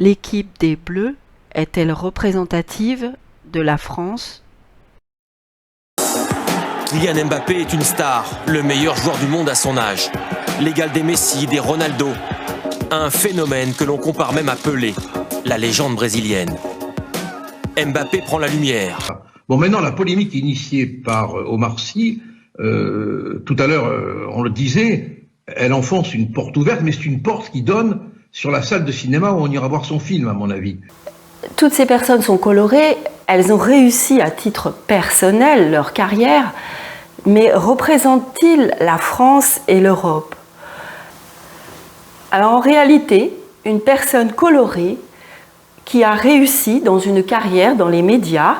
L'équipe des Bleus est-elle représentative de la France? Kylian Mbappé est une star, le meilleur joueur du monde à son âge. L'égal des Messi, des Ronaldo. Un phénomène que l'on compare même à Pelé, la légende brésilienne. Mbappé prend la lumière. Bon, maintenant, la polémique initiée par Omar Sy, tout à l'heure, on le disait, elle enfonce une porte ouverte, mais c'est une porte qui donne sur la salle de cinéma où on ira voir son film, à mon avis. Toutes ces personnes sont colorées, elles ont réussi à titre personnel leur carrière, mais représentent-ils la France et l'Europe? Alors en réalité, une personne colorée qui a réussi dans une carrière dans les médias,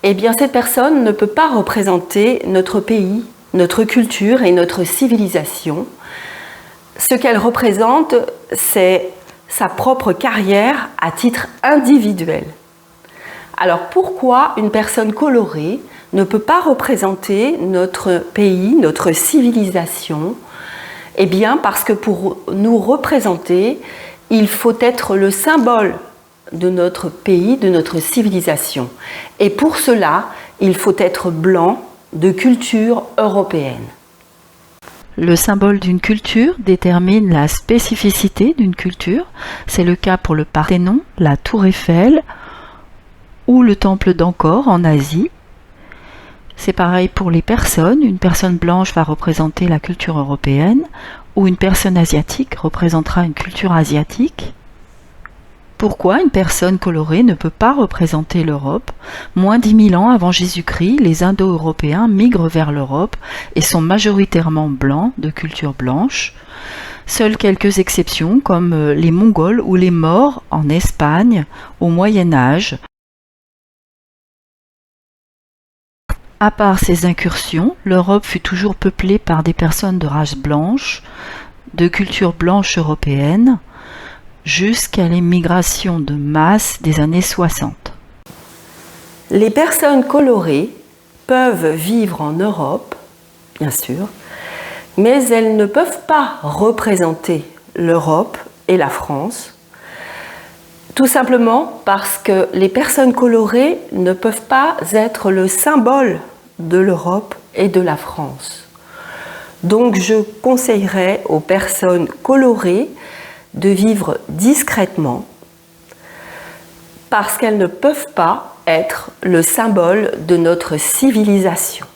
eh bien cette personne ne peut pas représenter notre pays, notre culture et notre civilisation. Ce qu'elle représente, c'est sa propre carrière à titre individuel. Alors pourquoi une personne colorée ne peut pas représenter notre pays, notre civilisation? Eh bien parce que pour nous représenter, il faut être le symbole de notre pays, de notre civilisation. Et pour cela, il faut être blanc de culture européenne. Le symbole d'une culture détermine la spécificité d'une culture. C'est le cas pour le Parthénon, la Tour Eiffel ou le Temple d'Angkor en Asie. C'est pareil pour les personnes. Une personne blanche va représenter la culture européenne ou une personne asiatique représentera une culture asiatique. Pourquoi une personne colorée ne peut pas représenter l'Europe? Moins 10 000 ans avant Jésus-Christ, les Indo-Européens migrent vers l'Europe et sont majoritairement blancs, de culture blanche. Seules quelques exceptions, comme les Mongols ou les Maures en Espagne au Moyen Âge. À part ces incursions, l'Europe fut toujours peuplée par des personnes de race blanche, de culture blanche européenne, jusqu'à l'émigration de masse des années 60. Les personnes colorées peuvent vivre en Europe, bien sûr, mais elles ne peuvent pas représenter l'Europe et la France, tout simplement parce que les personnes colorées ne peuvent pas être le symbole de l'Europe et de la France. Donc je conseillerais aux personnes colorées de vivre discrètement parce qu'elles ne peuvent pas être le symbole de notre civilisation.